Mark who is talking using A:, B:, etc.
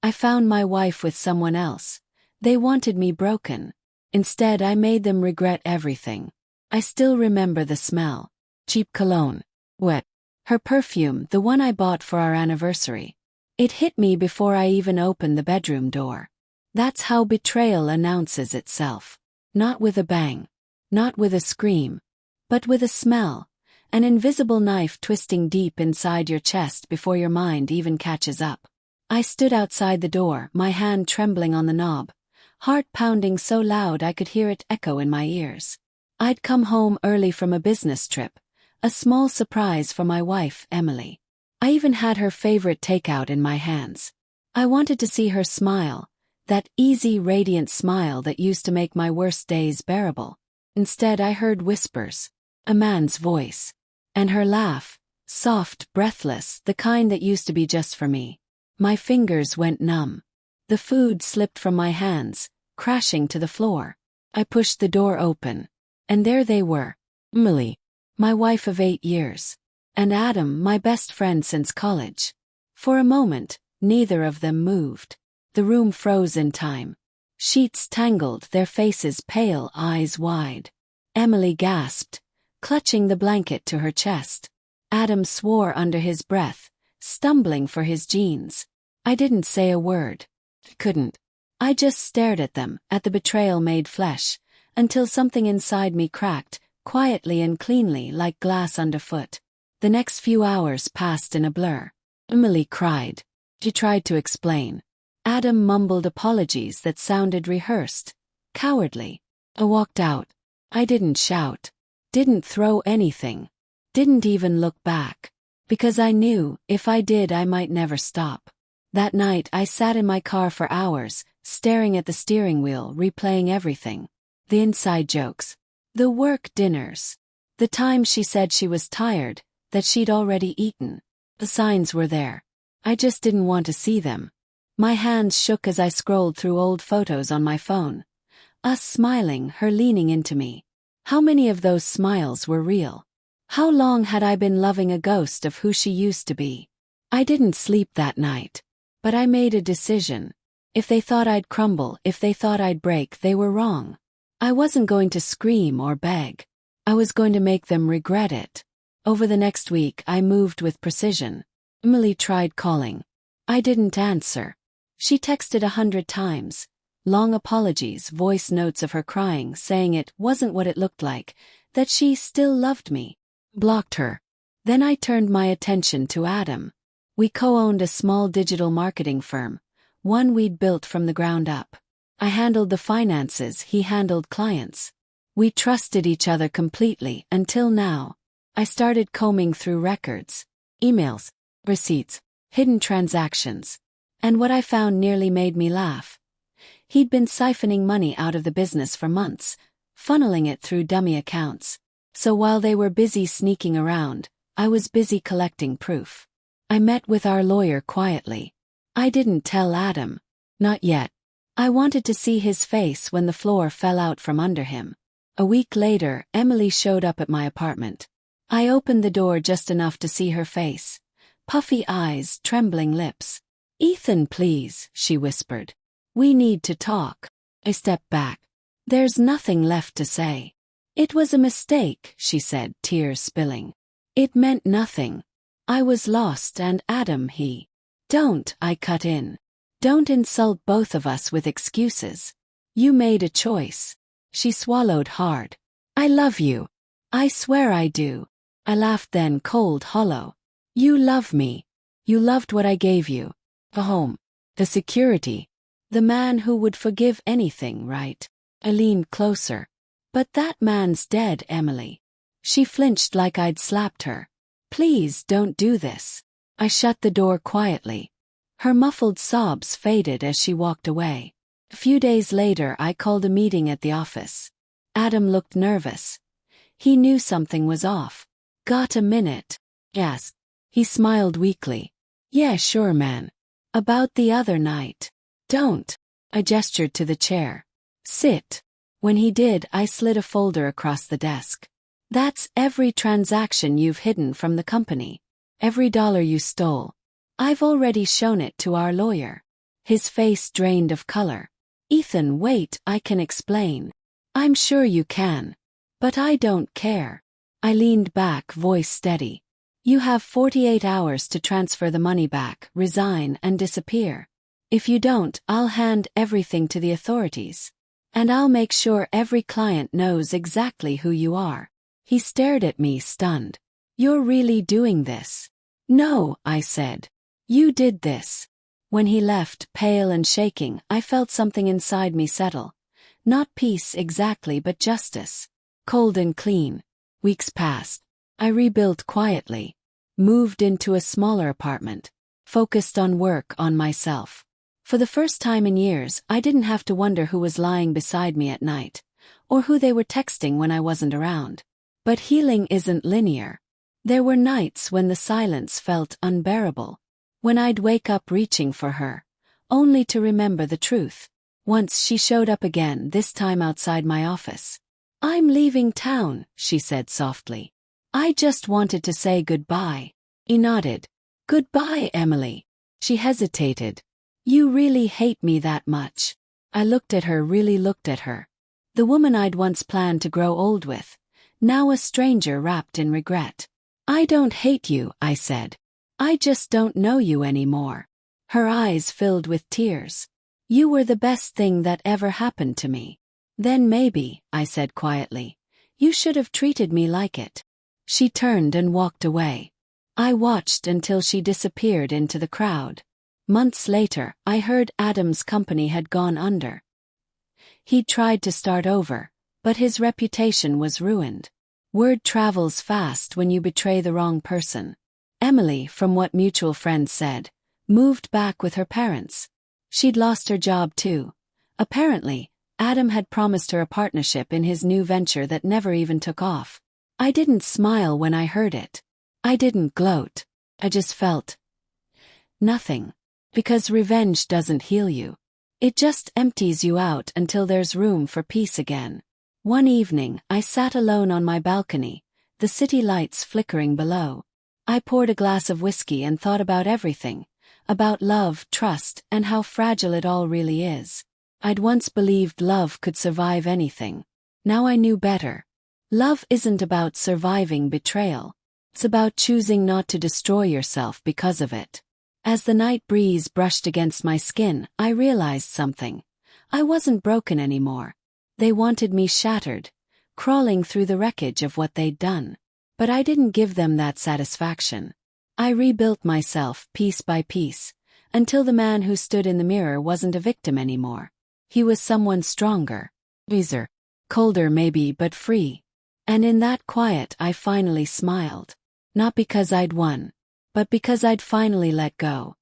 A: I found my wife with someone else. They wanted me broken. Instead, I made them regret everything. I still remember the smell. Cheap cologne. Wet. Her perfume, the one I bought for our anniversary. It hit me before I even opened the bedroom door. That's how betrayal announces itself. Not with a bang. Not with a scream. But with a smell. An invisible knife twisting deep inside your chest before your mind even catches up. I stood outside the door, my hand trembling on the knob, heart pounding so loud I could hear it echo in my ears. I'd come home early from a business trip, a small surprise for my wife, Emily. I even had her favorite takeout in my hands. I wanted to see her smile, that easy, radiant smile that used to make my worst days bearable. Instead, I heard whispers, a man's voice, and her laugh, soft, breathless, the kind that used to be just for me. My fingers went numb. The food slipped from my hands, crashing to the floor. I pushed the door open, and there they were. Emily, my wife of 8 years, and Adam, my best friend since college. For a moment, neither of them moved. The room froze in time. Sheets tangled, their faces pale, eyes wide. Emily gasped, clutching the blanket to her chest. Adam swore under his breath, stumbling for his jeans. I didn't say a word. Couldn't. I just stared at them, at the betrayal made flesh, until something inside me cracked, quietly and cleanly like glass underfoot. The next few hours passed in a blur. Emily cried. She tried to explain. Adam mumbled apologies that sounded rehearsed, cowardly. I walked out. I didn't shout. Didn't throw anything. Didn't even look back. Because I knew, if I did, I might never stop. That night I sat in my car for hours, staring at the steering wheel, replaying everything. The inside jokes. The work dinners. The time she said she was tired, that she'd already eaten. The signs were there. I just didn't want to see them. My hands shook as I scrolled through old photos on my phone. Us smiling, her leaning into me. How many of those smiles were real? How long had I been loving a ghost of who she used to be? I didn't sleep that night. But I made a decision. If they thought I'd crumble, if they thought I'd break, they were wrong. I wasn't going to scream or beg. I was going to make them regret it. Over the next week, I moved with precision. Emily tried calling. I didn't answer. She texted 100 times. Long apologies, voice notes of her crying, saying it wasn't what it looked like, that she still loved me. Blocked her. Then I turned my attention to Adam. We co-owned a small digital marketing firm, one we'd built from the ground up. I handled the finances, he handled clients. We trusted each other completely until now. I started combing through records, emails, receipts, hidden transactions. And what I found nearly made me laugh. He'd been siphoning money out of the business for months, funneling it through dummy accounts. So while they were busy sneaking around, I was busy collecting proof. I met with our lawyer quietly. I didn't tell Adam. Not yet. I wanted to see his face when the floor fell out from under him. A week later, Emily showed up at my apartment. I opened the door just enough to see her face. Puffy eyes, trembling lips. "Ethan, please," she whispered. "We need to talk." I stepped back. "There's nothing left to say." "It was a mistake," she said, tears spilling. "It meant nothing. I was lost and Adam, he..." "Don't," I cut in. "Don't insult both of us with excuses. You made a choice." She swallowed hard. "I love you. I swear I do." I laughed then, cold, hollow. "You love me. You loved what I gave you. The home. The security. The man who would forgive anything, right?" I leaned closer. "But that man's dead, Emily." She flinched like I'd slapped her. "Please don't do this." I shut the door quietly. Her muffled sobs faded as she walked away. A few days later, I called a meeting at the office. Adam looked nervous. He knew something was off. "Got a minute?" "Yes." He smiled weakly. "Yeah, sure, man. About the other night." "Don't." I gestured to the chair. "Sit." When he did, I slid a folder across the desk. "That's every transaction you've hidden from the company. Every dollar you stole. I've already shown it to our lawyer. his face drained of color. Ethan, wait, I can explain. I'm sure you can. But I don't care. I leaned back, voice steady. You have 48 hours to transfer the money back, resign, and disappear. If you don't, I'll hand everything to the authorities. And I'll make sure every client knows exactly who you are. He stared at me, stunned. You're really doing this? No, I said. You did this. When he left, pale and shaking, I felt something inside me settle. Not peace exactly, but justice. Cold and clean. Weeks passed. I rebuilt quietly. Moved into a smaller apartment. Focused on work, on myself. For the first time in years, I didn't have to wonder who was lying beside me at night, or who they were texting when I wasn't around. But healing isn't linear. There were nights when the silence felt unbearable. When I'd wake up reaching for her, only to remember the truth. Once she showed up again, this time outside my office. I'm leaving town, she said softly. I just wanted to say goodbye. He nodded. Goodbye, Emily. She hesitated. You really hate me that much? I looked at her, really looked at her. The woman I'd once planned to grow old with, now a stranger wrapped in regret. I don't hate you, I said. I just don't know you anymore. Her eyes filled with tears. You were the best thing that ever happened to me. Then maybe, I said quietly, you should have treated me like it. She turned and walked away. I watched until she disappeared into the crowd. Months later, I heard Adam's company had gone under. He'd tried to start over, but his reputation was ruined. Word travels fast when you betray the wrong person. Emily, from what mutual friends said, moved back with her parents. She'd lost her job too. Apparently, Adam had promised her a partnership in his new venture that never even took off. I didn't smile when I heard it. I didn't gloat. I just felt nothing. Because revenge doesn't heal you. It just empties you out until there's room for peace again. One evening, I sat alone on my balcony, the city lights flickering below. I poured a glass of whiskey and thought about everything. About love, trust, and how fragile it all really is. I'd once believed love could survive anything. Now I knew better. Love isn't about surviving betrayal. It's about choosing not to destroy yourself because of it. As the night breeze brushed against my skin, I realized something. I wasn't broken anymore. They wanted me shattered, crawling through the wreckage of what they'd done. But I didn't give them that satisfaction. I rebuilt myself piece by piece, until the man who stood in the mirror wasn't a victim anymore. He was someone stronger, wiser, colder maybe, but free. And in that quiet I finally smiled. Not because I'd won, but because I'd finally let go.